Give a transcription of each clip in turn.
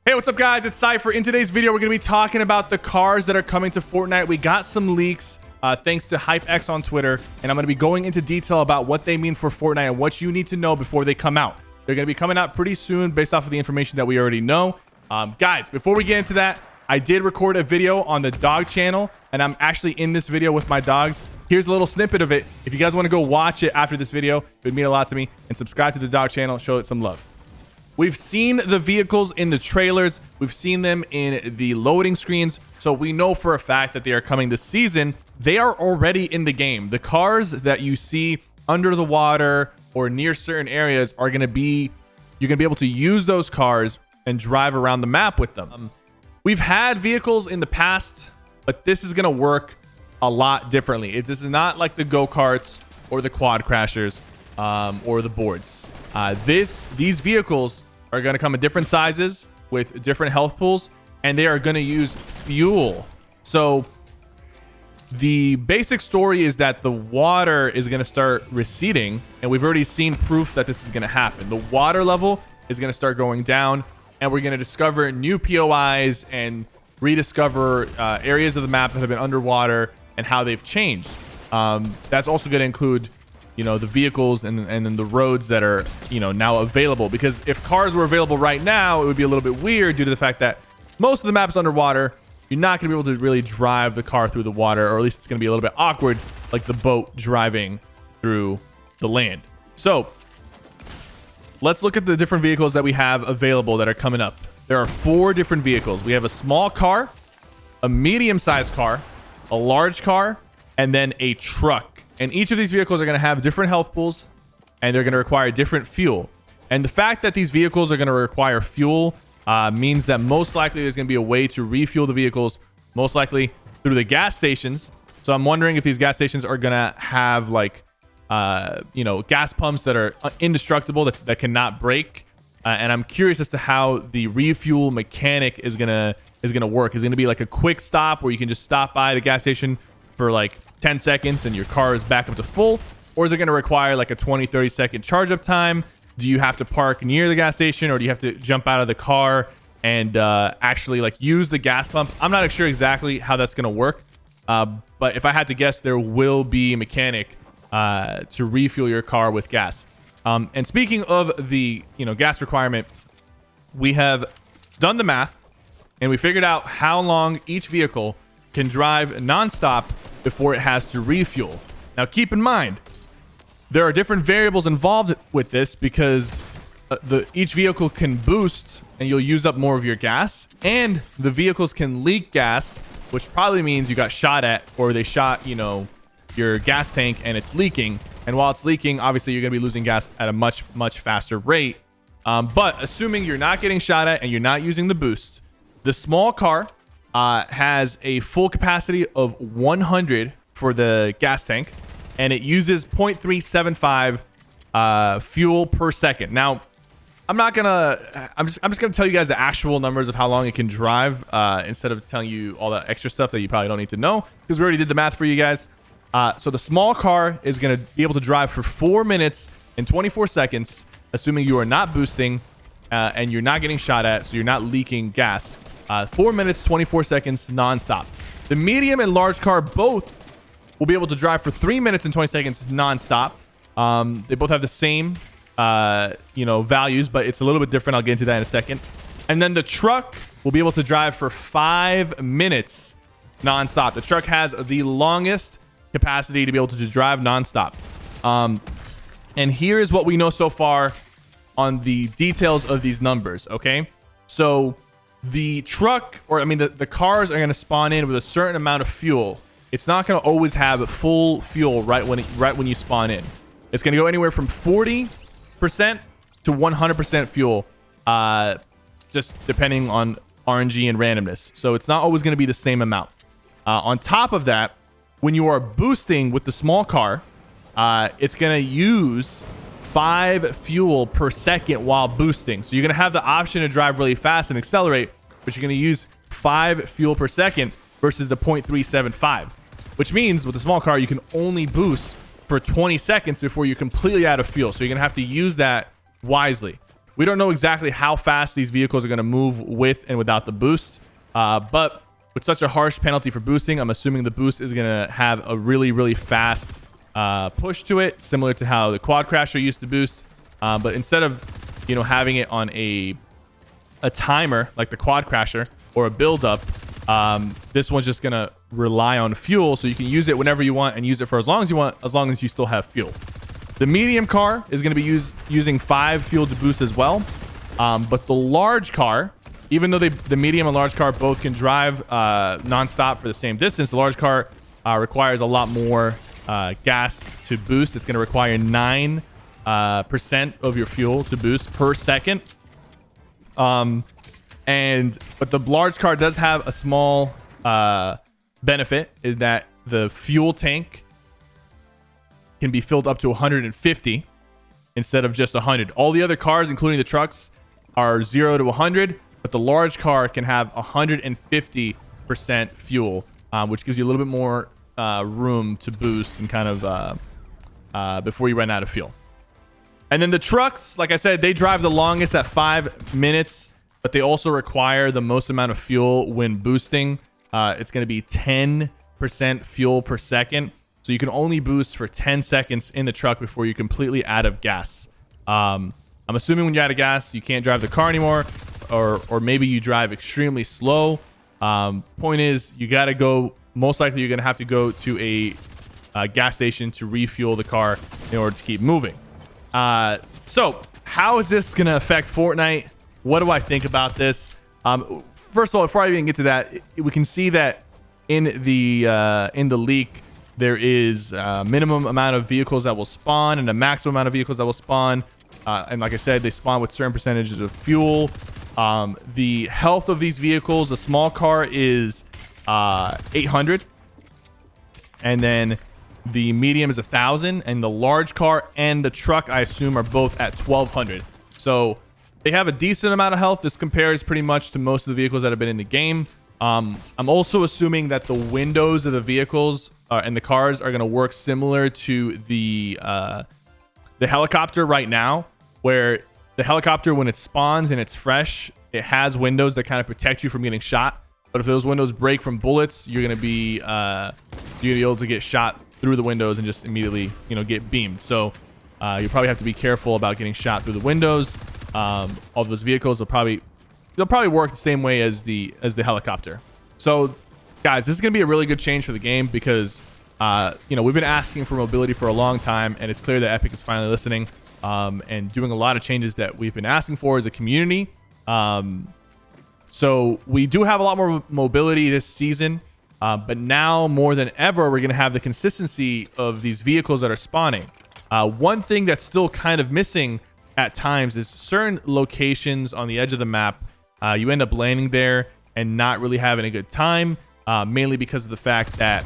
Hey, what's up guys? It's Cypher. In today's video, we're going to be talking about the cars that are coming to Fortnite. We got some leaks thanks to HypeX on Twitter, and I'm going to be going into detail about what they mean for Fortnite and what you need to know before they come out. They're going to be coming out pretty soon based off of the information that we already know. Guys, before we get into that, I did record a video on the dog channel, and I'm actually in this video with my dogs. Here's a little snippet of it. If you guys want to go watch it after this video, it would mean a lot to me. And subscribe to the dog channel, show it some love. We've seen the vehicles in the trailers. We've seen them in the loading screens. So we know for a fact that they are coming this season. They are already in the game. The cars that you see under the water or near certain areas are going to be, you're going to be able to use those cars and drive around the map with them. We've had vehicles in the past, but this is going to work a lot differently. This is not like the go-karts or the quad crashers or the boards. These vehicles are going to come in different sizes with different health pools, and they are going to use fuel. So the basic story is that the water is going to start receding, and we've already seen proof that this is going to happen. The water level is going to start going down, and we're going to discover new POIs and rediscover areas of the map that have been underwater and how they've changed. That's also going to include, you know, the vehicles and then the roads that are, you know, now available. Because if cars were available right now, it would be a little bit weird due to the fact that most of the map's underwater. You're not going to be able to really drive the car through the water, or at least it's going to be a little bit awkward, like the boat driving through the land. So let's look at the different vehicles that we have available that are coming up. There are 4 different vehicles. We have a small car, a medium-sized car, a large car, and then a truck. And each of these vehicles are going to have different health pools, and they're going to require different fuel. And the fact that these vehicles are going to require fuel means that most likely there's going to be a way to refuel the vehicles, most likely through the gas stations. So I'm wondering if these gas stations are going to have like, you know, gas pumps that are indestructible, that cannot break. And I'm curious as to how the refuel mechanic is gonna work. Is it going to be like a quick stop where you can just stop by the gas station for like 10 seconds and your car is back up to full? Or is it going to require like a 20-30 second charge up time? Do you have to park near the gas station, or do you have to jump out of the car and actually like use the gas pump? I'm not sure exactly how that's going to work. But if I had to guess, there will be a mechanic to refuel your car with gas. And speaking of the, you know, gas requirement, we have done the math and we figured out how long each vehicle can drive nonstop before it has to refuel. Now, keep in mind, there are different variables involved with this because each vehicle can boost and you'll use up more of your gas, and the vehicles can leak gas, which probably means you got shot at, or they shot, you know, your gas tank and it's leaking. And while it's leaking, obviously you're going to be losing gas at a much faster rate. But assuming you're not getting shot at and you're not using the boost, the small car has a full capacity of 100 for the gas tank, and it uses 0.375 fuel per second. Now, I'm just gonna tell you guys the actual numbers of how long it can drive instead of telling you all that extra stuff that you probably don't need to know, because we already did the math for you guys. So the small car is gonna be able to drive for 4 minutes and 24 seconds, assuming you are not boosting and you're not getting shot at, so you're not leaking gas. 4 minutes, 24 seconds nonstop. The medium and large car both will be able to drive for 3 minutes and 20 seconds nonstop. They both have the same, you know, values, but it's a little bit different. I'll get into that in a second. And then the truck will be able to drive for 5 minutes nonstop. The truck has the longest capacity to be able to just drive nonstop. And here is what we know so far on the details of these numbers. Okay, so the truck, or I mean the cars are going to spawn in with a certain amount of fuel. It's not going to always have full fuel right when you spawn in. It's going to go anywhere from 40% to 100% fuel, just depending on RNG and randomness. So it's not always going to be the same amount. On top of that, when you are boosting with the small car, it's going to use 5 fuel per second while boosting. So you're going to have the option to drive really fast and accelerate, but you're going to use 5 fuel per second versus the 0.375, which means with the small car, you can only boost for 20 seconds before you're completely out of fuel. So you're going to have to use that wisely. We don't know exactly how fast these vehicles are going to move with and without the boost. But with such a harsh penalty for boosting, I'm assuming the boost is going to have a really, really fast push to it, similar to how the quad crasher used to boost. But instead of, you know, having it on a timer like the quad crasher or a build up, this one's just going to rely on fuel, so you can use it whenever you want and use it for as long as you want, as long as you still have fuel. The medium car is going to be using 5 fuel to boost as well. But the large car, even though the medium and large car both can drive non-stop for the same distance, the large car requires a lot more gas to boost. It's going to require 9% of your fuel to boost per second. But the large car does have a small benefit, is that the fuel tank can be filled up to 150 instead of just 100. All the other cars, including the trucks, are 0 to 100, but the large car can have 150% fuel, which gives you a little bit more room to boost and kind of before you run out of fuel. And then the trucks, like I said, they drive the longest at 5 minutes, but they also require the most amount of fuel when boosting. It's going to be 10% fuel per second. So you can only boost for 10 seconds in the truck before you're completely out of gas. I'm assuming when you're out of gas, you can't drive the car anymore, or maybe you drive extremely slow. Point is, you got to go, most likely you're going to have to go to a gas station to refuel the car in order to keep moving. So how is this going to affect Fortnite? What do I think about this? First of all, before I even get to that, we can see that in the leak, there is a minimum amount of vehicles that will spawn and a maximum amount of vehicles that will spawn. And like I said, they spawn with certain percentages of fuel. The health of these vehicles, the small car is 800. And then the medium is 1,000. And the large car and the truck, I assume, are both at 1,200. So they have a decent amount of health. This compares pretty much to most of the vehicles that have been in the game. I'm also assuming that the windows of the vehicles and the cars are going to work similar to the helicopter right now, where the helicopter, when it spawns and it's fresh, it has windows that kind of protect you from getting shot. But if those windows break from bullets, you're going to be able to get shot through the windows and just immediately, you know, get beamed. So you probably have to be careful about getting shot through the windows. All of those vehicles they'll probably work the same way as the helicopter. So guys, this is gonna be a really good change for the game, because you know, we've been asking for mobility for a long time, and it's clear that Epic is finally listening and doing a lot of changes that we've been asking for as a community. So we do have a lot more mobility this season, but now more than ever, we're gonna have the consistency of these vehicles that are spawning. One thing that's still kind of missing at times is certain locations on the edge of the map. You end up landing there and not really having a good time, mainly because of the fact that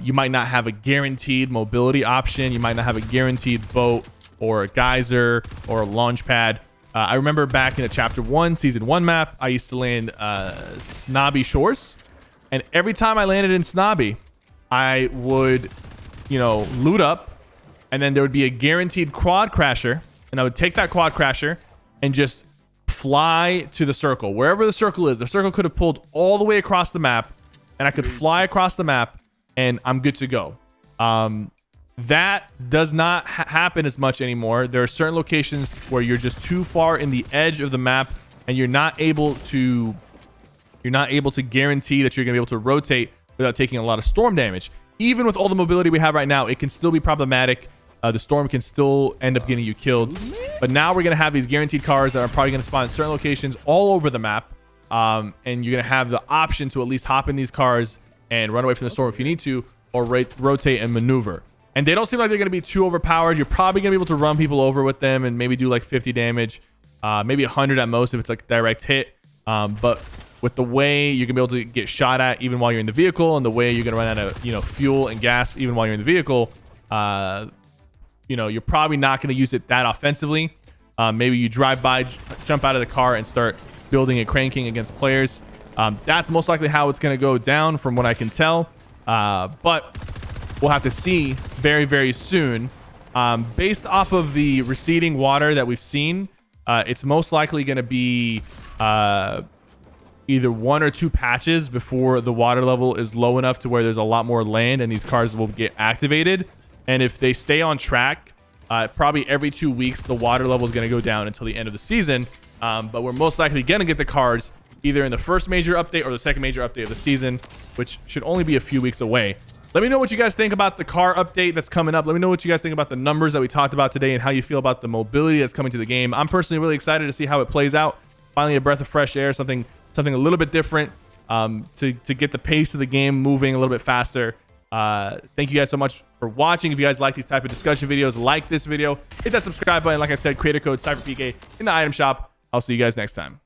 you might not have a guaranteed mobility option. You might not have a guaranteed boat or a geyser or a launch pad. I remember back in the Chapter 1, Season 1 map, I used to land Snobby Shores. And every time I landed in Snobby, I would, you know, loot up. And then there would be a guaranteed quad crasher. And I would take that quad crasher and just fly to the circle. Wherever the circle is, the circle could have pulled all the way across the map. And I could fly across the map and I'm good to go. That does not happen as much anymore. There are certain locations where you're just too far in the edge of the map and you're not able to guarantee that you're gonna be able to rotate without taking a lot of storm damage. Even with all the mobility we have right now, it can still be problematic. The storm can still end up getting you killed. But now we're gonna have these guaranteed cars that are probably gonna spawn in certain locations all over the map. And you're gonna have the option to at least hop in these cars and run away from the storm if you need to, or rotate and maneuver. And they don't seem like they're going to be too overpowered. You're probably going to be able to run people over with them and maybe do like 50 damage, maybe 100 at most if it's like direct hit. But with the way you're going to be able to get shot at even while you're in the vehicle, and the way you're going to run out of, you know, fuel and gas even while you're in the vehicle, you know, you're probably not going to use it that offensively. Maybe you drive by, jump out of the car and start building and cranking against players. That's most likely how it's going to go down from what I can tell. But we'll have to see very, very soon. Based off of the receding water that we've seen, It's most likely going to be either 1 or 2 patches before the water level is low enough to where there's a lot more land and these cars will get activated. And if they stay on track, probably every 2 weeks, the water level is going to go down until the end of the season. But we're most likely going to get the cars either in the first major update or the second major update of the season, which should only be a few weeks away. Let me know what you guys think about the car update that's coming up. Let me know what you guys think about the numbers that we talked about today and how you feel about the mobility that's coming to the game. I'm personally really excited to see how it plays out. Finally, a breath of fresh air, something a little bit different to get the pace of the game moving a little bit faster. Thank you guys so much for watching. If you guys like these type of discussion videos, like this video, hit that subscribe button. Like I said, creator code SypherPK in the item shop. I'll see you guys next time.